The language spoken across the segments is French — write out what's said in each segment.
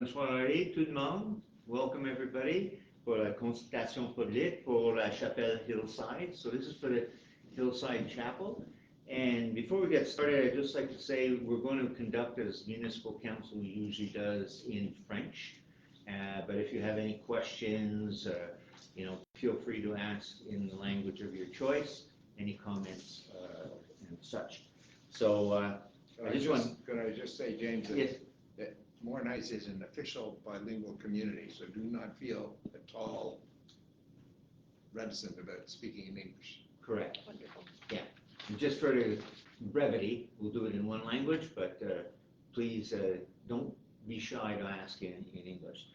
Bonne soirée tout le monde. Welcome everybody pour la consultation publique pour la Chapelle Hillside. So this is for the Hillside Chapel. And before we get started, I'd just like to say we're going to conduct as municipal council usually does in French. But if you have any questions, feel free to ask in the language of your choice, any comments and such. So Could I just say, James, yes. that Morin-Heights is an official bilingual community, so do not feel at all reticent about speaking in English. Correct. Wonderful. Yeah. And just for the brevity, we'll do it in one language, but please don't be shy to ask in English.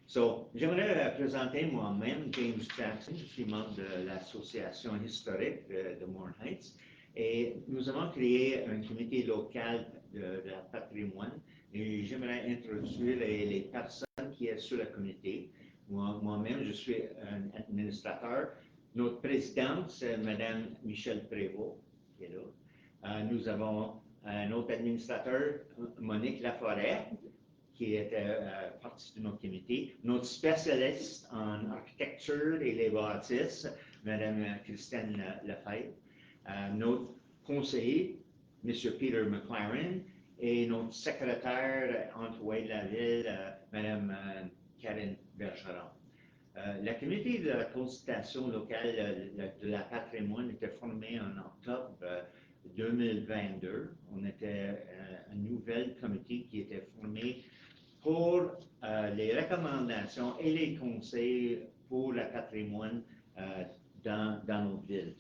So, j'aimerais présenter moi-même James Jackson. Je suis membre de l'association historique de Morin-Heights et nous avons créé un comité local de la patrimoine et j'aimerais introduire les personnes qui sont sur le comité. Moi-même, je suis un administrateur. Notre présidente, c'est Mme Michel Prévost, qui est là. Nous avons un autre administrateur, Monique Laforêt, qui était partie de notre comité. Notre spécialiste en architecture et les bâtisses, Mme Christine Lefebvre. Notre conseiller, M. Peter McLaren, et notre secrétaire employé de la ville, Mme Karine Bergeron. La comité de la consultation locale de la patrimoine était formée en octobre 2022. On était un nouvel comité qui était formé pour les recommandations et les conseils pour le patrimoine dans notre ville.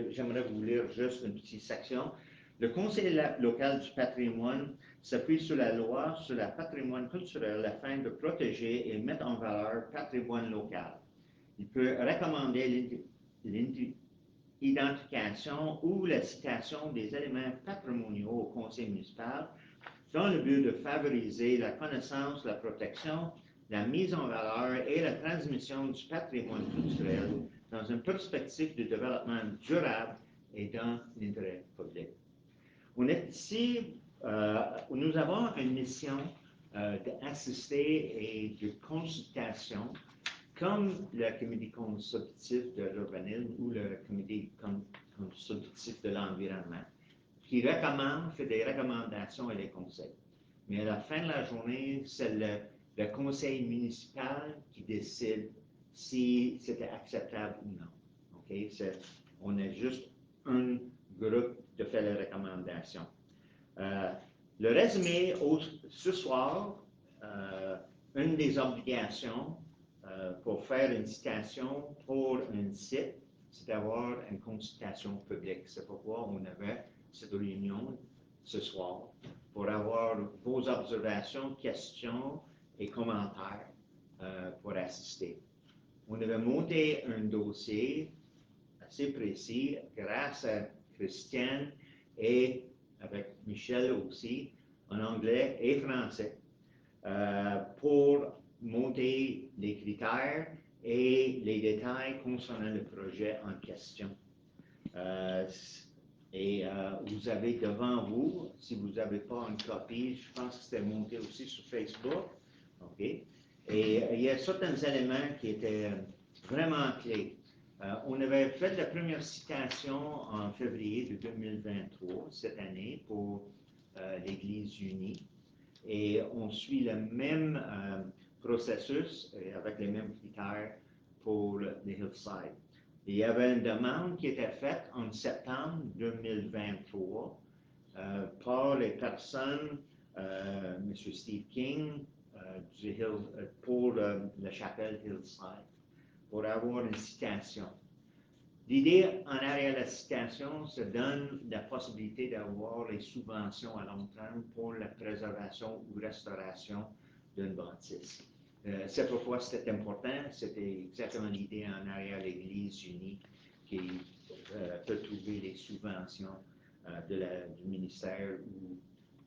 J'aimerais vous lire juste une petite section. Le Conseil local du patrimoine s'appuie sur la loi sur le patrimoine culturel afin de protéger et mettre en valeur le patrimoine local. Il peut recommander l'identification ou la citation des éléments patrimoniaux au conseil municipal dans le but de favoriser la connaissance, la protection, la mise en valeur et la transmission du patrimoine culturel dans une perspective de développement durable et dans l'intérêt public. On est ici, nous avons une mission d'assister et de consultation comme le comité consultatif de l'urbanisme ou le comité consultatif de l'environnement, qui fait des recommandations et des conseils. Mais à la fin de la journée, c'est le conseil municipal qui décide si c'était acceptable ou non. Okay? On est juste un groupe de faire les recommandations. Le résumé ce soir, une des obligations pour faire une citation pour un site, c'est d'avoir une consultation publique. C'est pourquoi on avait cette réunion ce soir pour avoir vos observations, questions et commentaires pour assister. On avait monté un dossier assez précis grâce à Christiane et avec Michel aussi, en anglais et français, pour monter les critères et les détails concernant le projet en question. Vous avez devant vous, si vous n'avez pas une copie, je pense que c'était monté aussi sur Facebook. Okay? Et il y a certains éléments qui étaient vraiment clés. On avait fait la première citation en février de 2023, cette année, pour l'Église unie. Et on suit le même processus avec les mêmes critères pour le Hillside. Il y avait une demande qui était faite en septembre 2023 par les personnes, M. Steve King, pour la Chapelle Hillside, pour avoir une citation. L'idée en arrière de la citation, ça donne la possibilité d'avoir les subventions à long terme pour la préservation ou restauration d'une bâtisse. C'est pourquoi c'était important, c'était exactement l'idée en arrière de l'Église unie qui peut trouver les subventions du ministère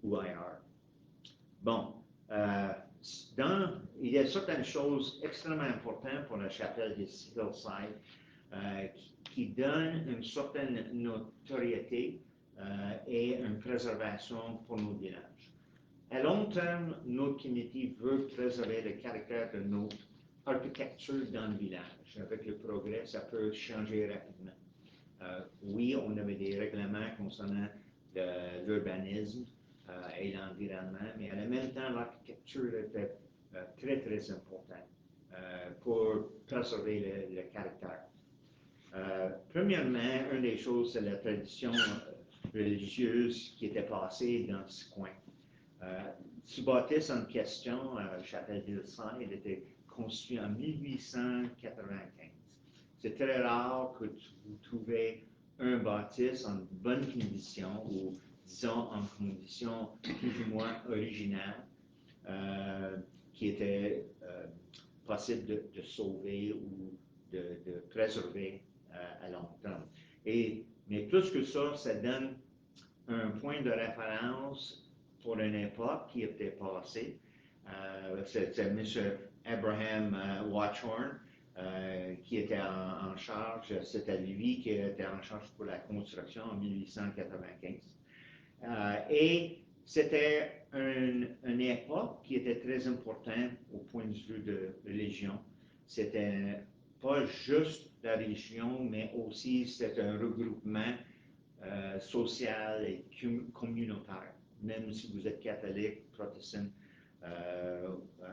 ou ailleurs. Bon, il y a certaines choses extrêmement importantes pour la Chapelle Hillside qui donnent une certaine notoriété et une préservation pour nos villages. À long terme, notre communauté veut préserver le caractère de notre architecture dans le village. Avec le progrès, ça peut changer rapidement. Oui, on avait des règlements concernant l'urbanisme et l'environnement, mais en même temps, l'architecture était très, très importante pour préserver le caractère. Premièrement, une des choses, c'est la tradition religieuse qui était passée dans ce coin. Ce bâtisse en question, Chapelle Hillside, était construit en 1895. C'est très rare que vous trouvez un bâtisse en bonne condition ou, disons, en condition plus ou moins originale qui était possible de sauver ou de préserver à long terme. Mais plus que ça, ça donne un point de référence pour une époque qui était passée. C'est M. Abraham Watchorn qui était en charge, c'était lui qui était en charge pour la construction en 1895. Et c'était une époque qui était très importante au point de vue de religion. C'était pas juste la religion, mais aussi c'était un regroupement social et communautaire. Même si vous êtes catholique, protestant,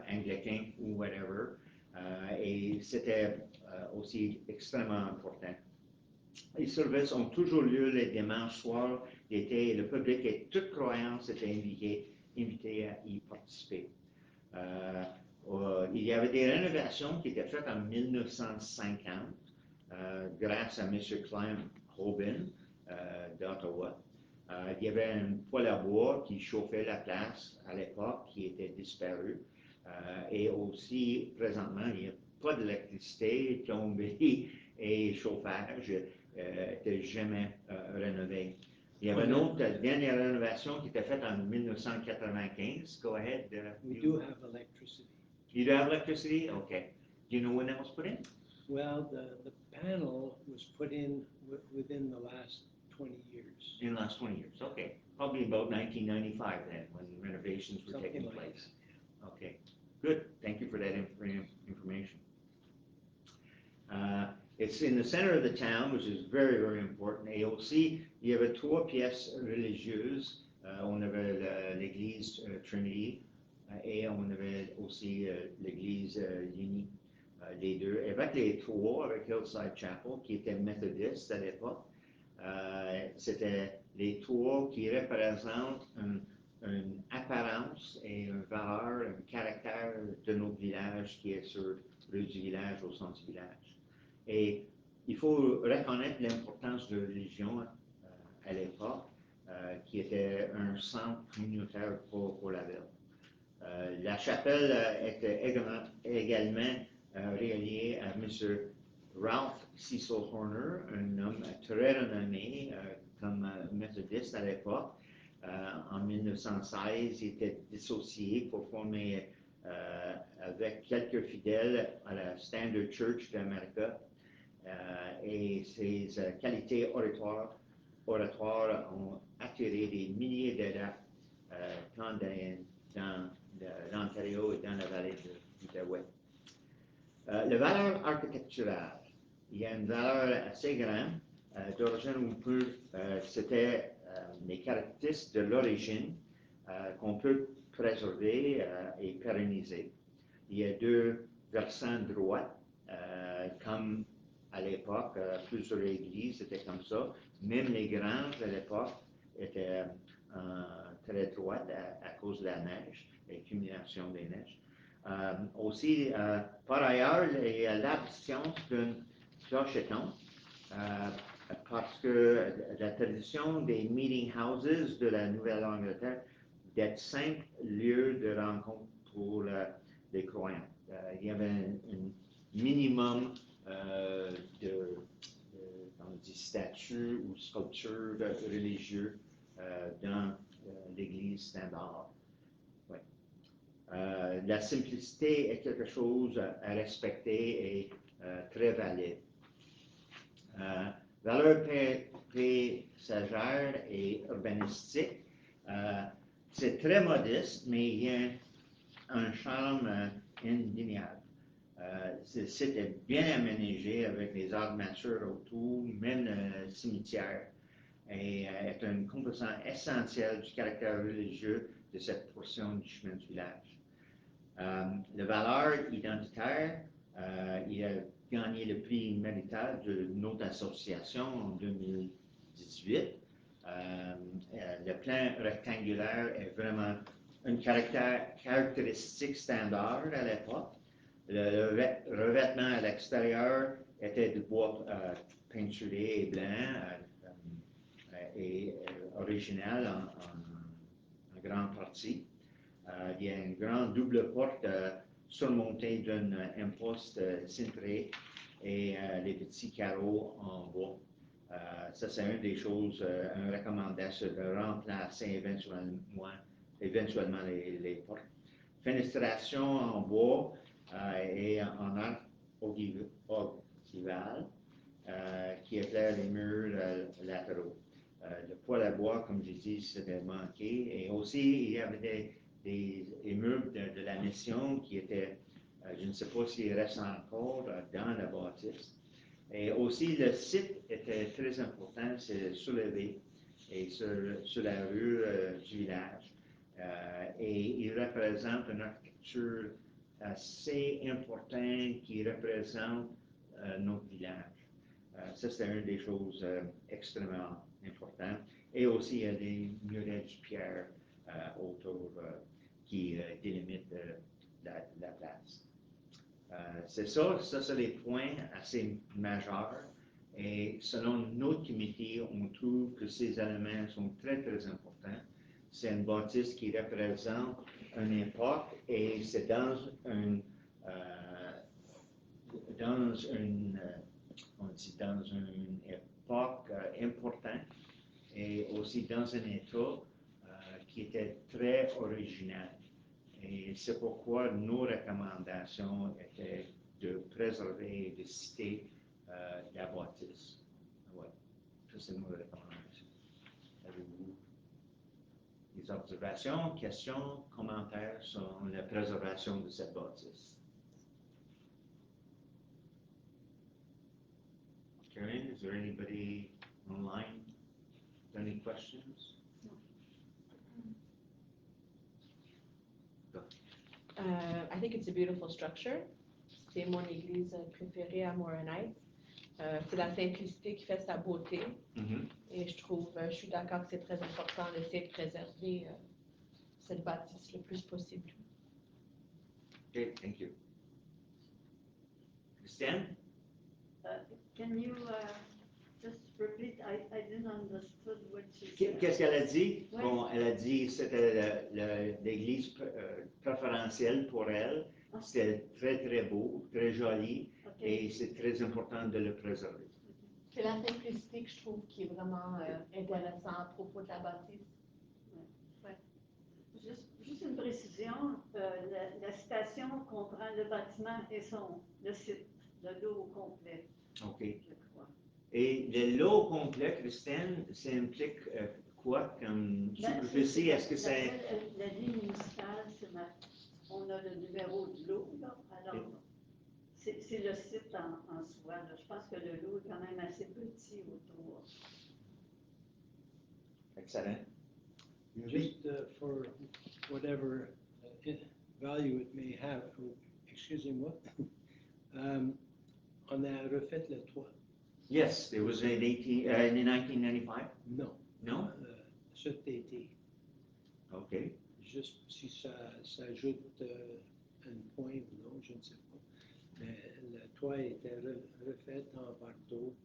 anglican ou whatever. Et c'était aussi extrêmement important. Les services ont toujours lieu les dimanches soirs d'été et le public et toute croyance était invité à y participer. Il y avait des rénovations qui étaient faites en 1950 grâce à M. Clem Hoban d'Ottawa. Il y avait une poêle à bois qui chauffait la place à l'époque qui était disparue. Et aussi, présentement, il n'y a pas d'électricité, plomberie et chauffage n'était jamais rénové. Il y avait une autre dernière rénovation qui était faite en 1995. Go ahead. We do have electricity. You do have electricity? Okay. Do you know when that was put in? Well, the panel was put in within the last 20 years. In the last 20 years, okay. Probably about 1995 then, when renovations were Something taking like place. Okay, good. Thank you for that information. It's in the center of the town, which is very, very important. Et aussi, il y avait trois pièces religieuses. On avait l'église Trinity et on avait aussi l'église unie. Les deux, avec les trois, avec Hillside Chapel, qui était méthodiste à l'époque. C'était les trois qui représentent une apparence et une valeur, un caractère de notre village qui est sur rue du village, au centre du village. Et il faut reconnaître l'importance de la religion à l'époque, qui était un centre communautaire pour la ville. La chapelle était également reliée à M. Ralph Cecil Horner, un homme très renommé comme méthodiste à l'époque. En 1916, il était dissocié pour former avec quelques fidèles à la Standard Church d'Amérique et ses qualités oratoires ont attiré des milliers d'adeptes tant dans l'Ontario et dans la vallée de l'Outaouais. La valeur architecturale, il y a une valeur assez grande d'origine c'était les caractéristiques de l'origine qu'on peut préserver et pérenniser. Il y a deux versants droits, comme à l'époque, plusieurs églises étaient comme ça. Même les granges à l'époque étaient très droites à cause de la neige, l'accumulation des neiges. Aussi, par ailleurs, il y a l'absence d'un clocheton, parce que la tradition des meeting houses de la Nouvelle-Angleterre d'être 5 lieux de rencontre pour les croyants. Il y avait un minimum on dit statues ou sculptures religieuses dans l'église standard. Ouais. La simplicité est quelque chose à respecter et très valide. Valeur paysagère et urbanistique. C'est très modeste, mais il y a un charme indéniable. Ce site est bien aménagé avec les arbres matures autour, même le cimetière, et est un composant essentiel du caractère religieux de cette portion du chemin du village. La valeur identitaire, il a gagné le prix mérital de notre association en 2018. Le plan rectangulaire est vraiment une caractéristique standard à l'époque. Le revêtement à l'extérieur était de bois peinturé et blanc et original en grande partie. Il y a une grande double porte surmontée d'une imposte cintrée et les petits carreaux en bois. Ça, c'est une des choses, une recommandation de remplacer éventuellement les portes. Fenestration en bois et en arc ogival qui éclaire les murs latéraux. Le poêle à bois, comme j'ai dit, c'était manqué. Et aussi, il y avait des immeubles de la mission qui étaient, je ne sais pas s'ils restent encore dans la bâtisse. Et aussi, le site était très important, c'est soulevé et sur la rue du village. Et il représente une architecture assez importante qui représente notre village. Ça, c'est une des choses extrêmement importantes. Et aussi, il y a des murets de pierre autour qui délimitent la place. C'est ça, c'est les points assez majeurs. Et selon notre comité, on trouve que ces éléments sont très, très importants. C'est une bâtisse qui représente une époque et c'est dans une époque importante et aussi dans un état qui était très original. Et c'est pourquoi nos recommandations étaient de préserver et de citer la bâtisse. Ouais. Ça, c'est nos recommandations. Avez-vous des observations, questions, commentaires sur la préservation de cette bâtisse? Karen, is there anybody online with any questions? I think it's a beautiful structure. C'est mon église préférée à Morin-Heights. C'est la simplicité qui fait sa beauté. Et je suis d'accord que c'est très important d'essayer de préserver cette bâtisse le plus possible. Okay, thank you. Christiane? Can you just repeat? I didn't understand what she said. Qu'est-ce qu'elle a dit? Ouais. Bon, elle a dit que c'était l'église préférentielle pour elle. C'était très, très beau, très joli, et c'est très important de le préserver. C'est la simplicité que je trouve qui est vraiment intéressante à propos de la bâtisse. Juste une précision, la citation comprend le bâtiment et le site, le lot au complet. OK. Je crois. Et le lot complet, Christiane, ça implique quoi comme superficie? Est-ce que c'est... La ligne municipale, on a le numéro de lot, là. Alors, c'est le site en soi. Là. Je pense que le lot est quand même assez petit autour. Excellent. Just for whatever value it may have, excusez-moi, on a refait le toit. Yes, it was in 1995. Non. Non? Cet été. OK. Juste si ça ajoute un point ou non, je ne sais pas. Mais le toit était refait en bardeau,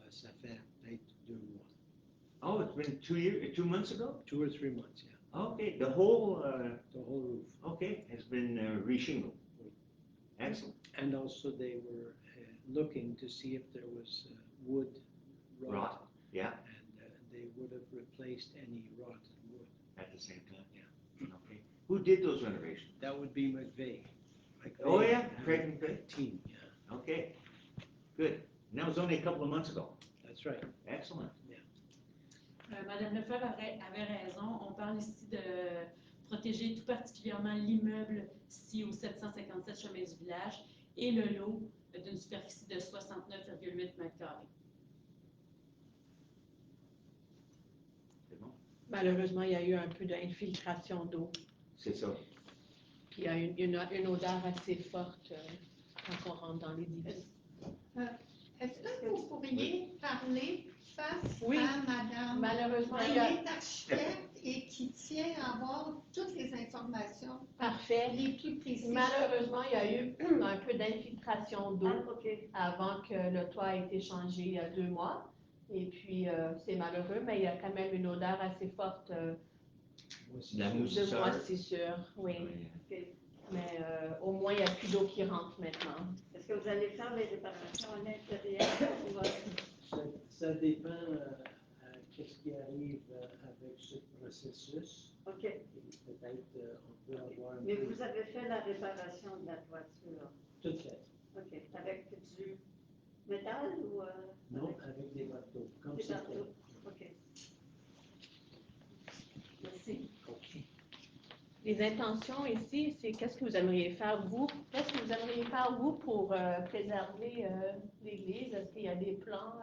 ça fait peut-être 2 mois. Oh, it's been 2 months ago? 2 or 3 months, yeah. Okay, the whole roof. Okay, has been reshingled. Excellent. And also they were looking to see if there was wood rot. Yeah. And they would have replaced any rotten wood. At the same time, yeah. Okay. Who did those renovations? That would be McVeigh. Oh yeah, Craig McVeigh. Team, yeah. Okay, good. And that was only a couple of months ago. That's right. Excellent. Madame Lefebvre avait raison. On parle ici de protéger tout particulièrement l'immeuble ici au 757 chemin du village et le lot d'une superficie de 69,8 mètres carrés. C'est bon? Malheureusement, il y a eu un peu d'infiltration d'eau. C'est ça. Puis il y a une odeur assez forte quand on rentre dans l'édifice. Est-ce que vous pourriez parler face Oui. à Madame Malheureusement, il qui y a... est architecte et qui tient à avoir toutes les informations Parfait. les plus précises? Malheureusement, il y a eu un peu d'infiltration d'eau OK. avant que le toit ait été changé il y a 2 mois. Et puis, c'est malheureux, mais il y a quand même une odeur assez forte La de moussisseur. moisissure. Oui. OK. Mais au moins, il n'y a plus d'eau qui rentre maintenant. Est-ce que vous allez faire les réparations à l'intérieur ou Ça dépend qu'est-ce qui arrive avec ce processus. OK. Et peut-être on peut avoir un Mais peu vous avez fait la réparation de la toiture. tout fait. OK. Avec du métal ou Non, avec des marteaux, comme des c'était. marteaux? OK. Merci. OK. Les intentions ici, c'est qu'est-ce que vous aimeriez faire, vous? Qu'est-ce que vous aimeriez faire, vous, pour préserver l'Église? Est-ce qu'il y a des plans?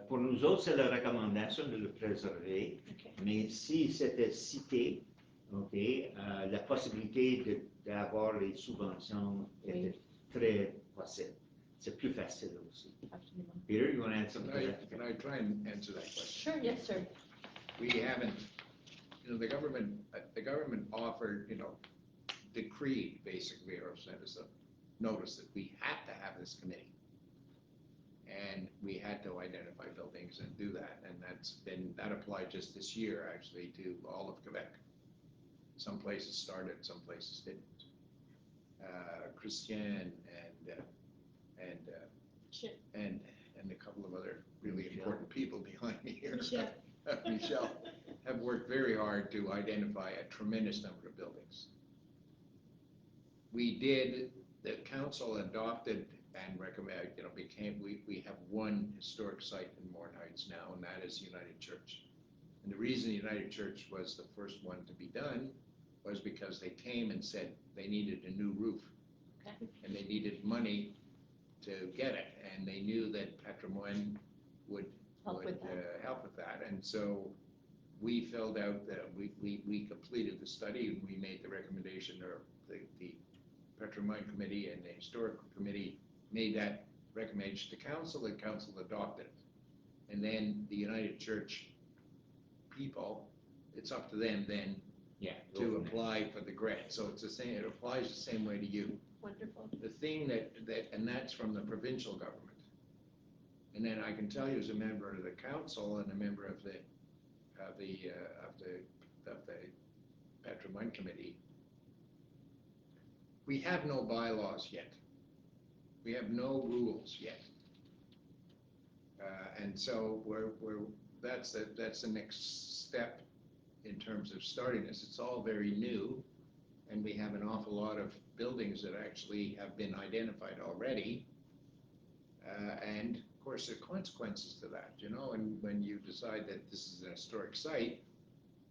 Pour nous autres, c'est la recommandation de le préserver, OK. mais si c'était cité, la possibilité d'avoir les subventions était très possible. C'est plus facile aussi. Absolument. Peter, you want to add something to that? Can I try and answer that question? Sure, yes, sir. We haven't, the government offered, decreed basically, or sent us a notice that we had to have this committee. And we had to identify buildings and do that, and that applied just this year, actually, to all of Quebec. Some places started, some places didn't. Christian and a couple of other really important people behind me here. Michelle, have worked very hard to identify a tremendous number of buildings. The council adopted and recommended, we have one historic site in Morin-Heights now, and that is United Church. And the reason the United Church was the first one to be done was because they came and said they needed a new roof. Okay. And they needed money to get it, and they knew that patrimoine would Help with that. And so we filled out we completed the study, and we made the recommendation, or the patrimoine committee and the historical committee made that recommendation to council, and council adopted it. And then the United Church people, it's up to them then to apply for the grant. So it's the same, it applies the same way to you. Wonderful. The thing and that's from the provincial government. And then I can tell you, as a member of the council and a member of the patrimoine committee, we have no bylaws yet. We have no rules yet. And so that's the next step in terms of starting this. It's all very new, and we have an awful lot of buildings that actually have been identified already. And of course, there are consequences to that, and when you decide that this is an historic site,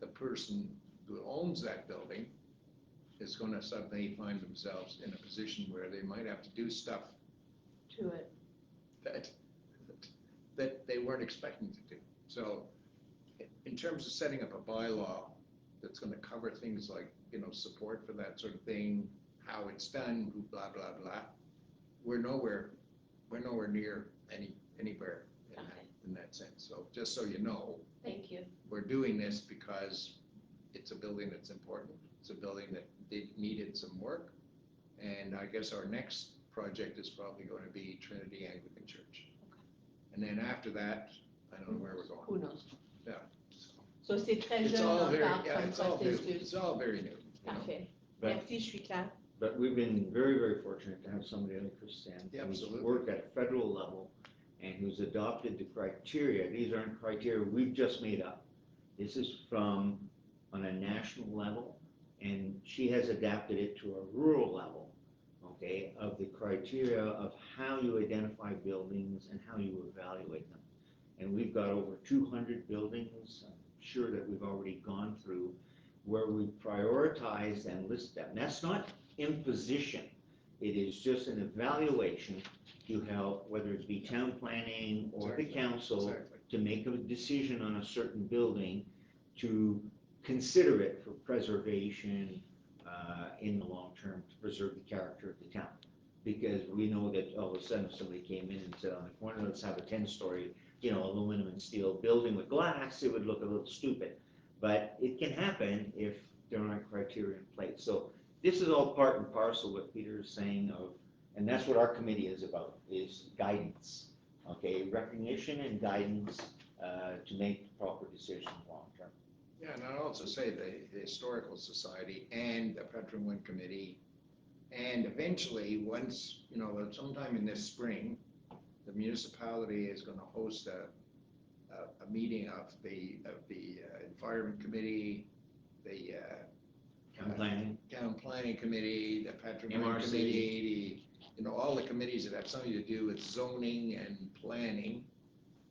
the person who owns that building is going to suddenly find themselves in a position where they might have to do stuff To it. that they weren't expecting to do. So in terms of setting up a bylaw that's going to cover things like, support for that sort of thing, how it's done, blah, blah, blah, we're nowhere near anywhere in that sense. So just so you know, Thank you. we're doing this because it's a building that's important. It's a building that needed some work. And I guess our next project is probably going to be Trinity Anglican Church. And then after that, I don't know where we're going. Who knows? Yeah. So c'est très It's jeune all very, encore yeah, comme it's all new. processus. It's all very new. Parfait. But- Merci, je suis claire. But we've been very, very fortunate to have somebody like Christian Yeah, who's absolutely. worked at a federal level and who's adopted the criteria. These aren't criteria we've just made up. This is from on a national level, and she has adapted it to a rural level, of the criteria of how you identify buildings and how you evaluate them. and we've got over 200 buildings, I'm sure that we've already gone through, where we prioritize and list them. That's not imposition. It is just an evaluation to help, whether it be town planning or the council, to make a decision on a certain building, to consider it for preservation in the long term, to preserve the character of the town. Because we know that all of a sudden if somebody came in and said on the corner, let's have a 10-story, aluminum and steel building with glass, it would look a little stupid. But it can happen if there aren't criteria in place. So this is all part and parcel what Peter is saying of, and that's what our committee is about, is guidance. Okay, recognition and guidance to make proper decisions long term. Yeah, and I'd also say the Historical Society and the Patrimoine Committee, and eventually, once, sometime in this spring, the municipality is going to host a meeting of the Environment Committee, the Town Planning Committee, the Patrimoine MRC. Committee, all the committees that have something to do with zoning and planning.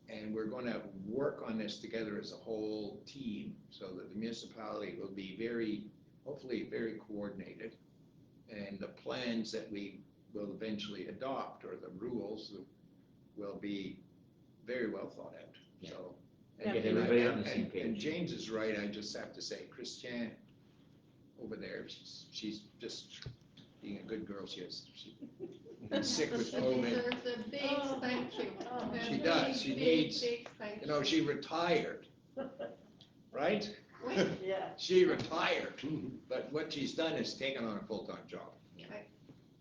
And we're going to work on this together as a whole team so that the municipality will be hopefully very coordinated. And the plans that we will eventually adopt, or the rules, will be very well thought out. Yeah. So, Get everybody on the same page. And James is right. I just have to say, Christiane over there, she's just being a good girl. She's sick with She COVID. deserves a big thank you. A She does. She needs, big thank you. she retired, right? Oui. Yeah. She retired, but what she's done is taken on a full-time job. Right.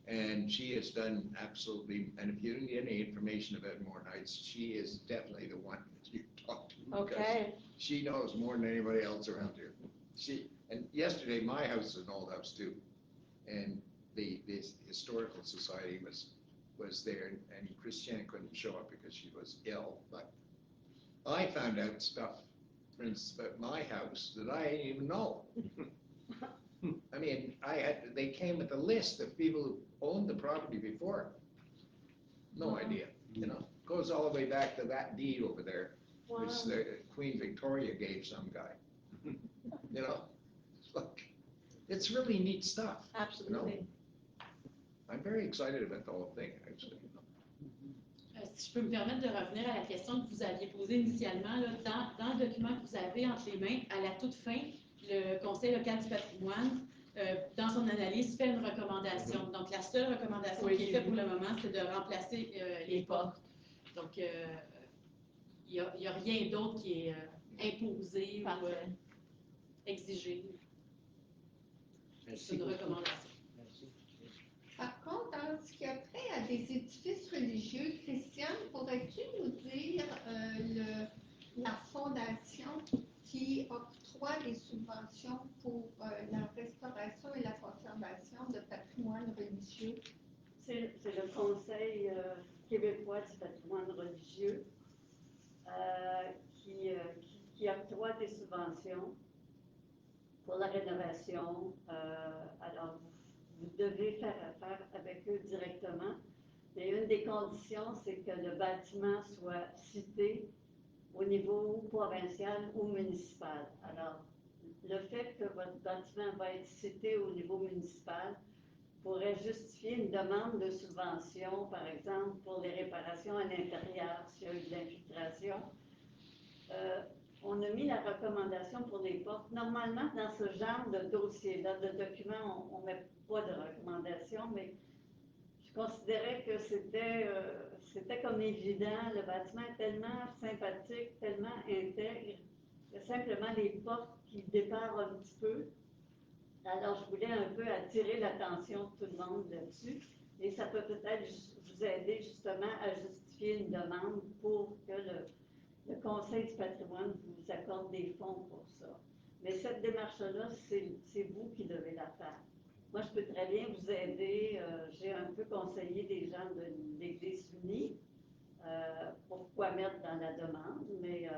And she has done absolutely, and if you need any information about Morin-Heights, she is definitely the one that you talk to. because Okay. She knows more than anybody else around here. And yesterday, my house is an old house too. And the Historical Society was there, and Christiane couldn't show up because she was ill. But I found out stuff, for instance, about my house that I didn't even know. I mean, they came with a list of people who owned the property before. No idea, Goes all the way back to that deed over there, Wow. which Queen Victoria gave some guy. It's really neat stuff. Absolutely. I'm very excited about the whole thing, actually. Si je peux me permettre de revenir à la question que vous aviez posée initialement, là, dans le document que vous avez entre les mains, à la toute fin, le Conseil local du patrimoine, dans son analyse, fait une recommandation. Donc, la seule recommandation qui est faite pour le moment, c'est de remplacer les portes. Donc, il n'y a rien d'autre qui est imposé ou exigé. C'est une recommandation. Merci. Par contre, en ce qui a trait à des édifices religieux, Christiane, pourrais-tu nous dire la fondation qui octroie des subventions pour la restauration et la conservation de patrimoine religieux? C'est le Conseil québécois du patrimoine religieux qui octroie des subventions pour la rénovation. Alors, vous devez faire affaire avec eux directement. Mais une des conditions, c'est que le bâtiment soit cité au niveau provincial ou municipal. Alors, le fait que votre bâtiment va être cité au niveau municipal pourrait justifier une demande de subvention, par exemple, pour les réparations à l'intérieur, s'il y a eu de l'infiltration. On a mis la recommandation pour les portes. Normalement, dans ce genre de dossier-là, de document, on ne met pas de recommandation, mais je considérais que c'était comme évident. Le bâtiment est tellement sympathique, tellement intègre, que simplement les portes qui déparent un petit peu. Alors, je voulais un peu attirer l'attention de tout le monde là-dessus. Et ça peut peut-être vous aider justement à justifier une demande pour que le Conseil du patrimoine vous accorde des fonds pour ça. Mais cette démarche-là, c'est vous qui devez la faire. Moi, je peux très bien vous aider. J'ai un peu conseillé des gens de l'Église unie pourquoi mettre dans la demande, mais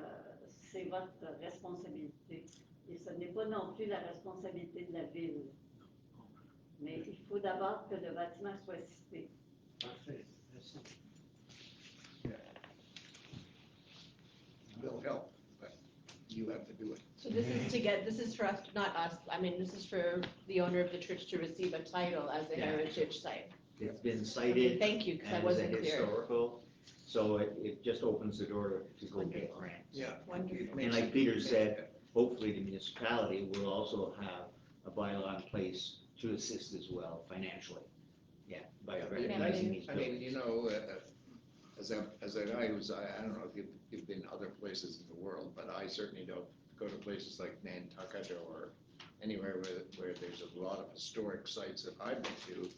c'est votre responsabilité. Et ce n'est pas non plus la responsabilité de la ville. Mais il faut d'abord que le bâtiment soit cité. Parfait. Merci. help, but you have to do it. So this is for us, not us, I mean, this is for the owner of the church to receive a title as a Yeah. heritage site. It's been Okay, cited thank you, because I as a wasn't clear. historical, so it just opens the door to go get grants. Yeah. Wonderful. And like Peter said, hopefully the municipality will also have a bylaw in place to assist as well financially. Yeah, by recognizing these I mean, buildings. you know, as a guy who's, I don't know if you've been other places in the world, but I certainly don't go to places like Nantucket or anywhere where there's a lot of historic sites that I've been to.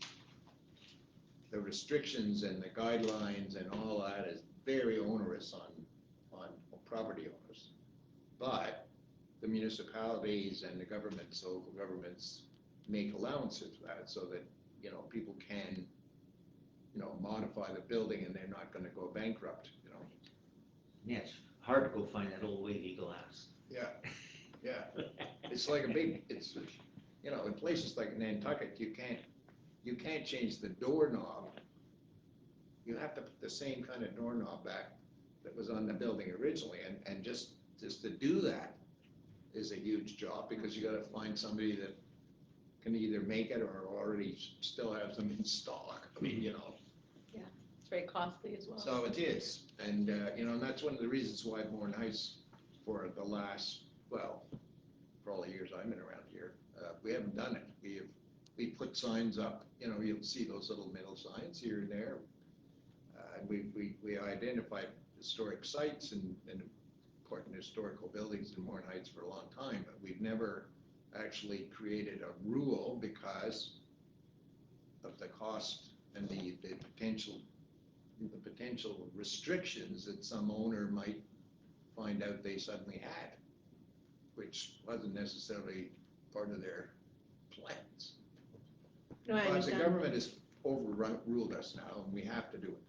The restrictions and the guidelines and all that is very onerous on property owners. But the municipalities and the governments, local governments, make allowances for that so that, you know, people can, you know, modify the building and they're not gonna go bankrupt, you know? Yeah, it's hard to go find that old wavy glass. Yeah, yeah. It's like it's, you know, in places like Nantucket, you can't change the doorknob. You have to put the same kind of doorknob back that was on the building originally, and just to do that is a huge job, because you gotta find somebody that can either make it or already still have them in stock. I mean, you know. It's very costly as well. So it is, and, you know, and that's one of the reasons why Morin-Heights, for the last, well, for all the years I've been around here, we haven't done it. We put signs up, you know, you'll see those little metal signs here and there. And we identified historic sites and important historical buildings in Morin-Heights for a long time, but we've never actually created a rule because of the cost and the potential restrictions that some owner might find out they suddenly had, which wasn't necessarily part of their plans. No, I But the understand. government has overruled us now, and we have to do it.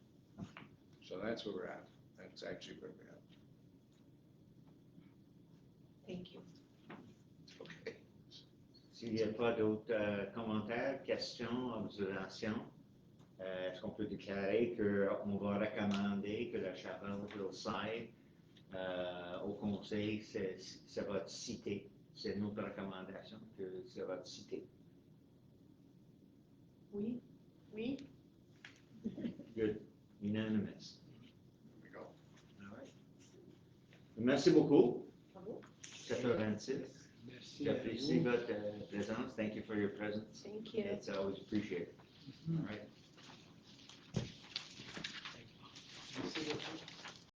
So that's where we're at. That's actually where we're at. Thank you. Okay. S'il n'y a pas d'autres commentaires, questions, observations, est-ce qu'on peut déclarer qu'on va recommander que la Chapelle Hillside au conseil, ça va être cité? C'est notre recommandation que ça va être cité. Oui, oui. Good, unanimous. There we go. All right. Merci beaucoup. Bravo. 7h26. Merci à J'apprécie vous. votre présence. Thank you for your presence. Thank you. It's always appreciated. All right. Merci beaucoup.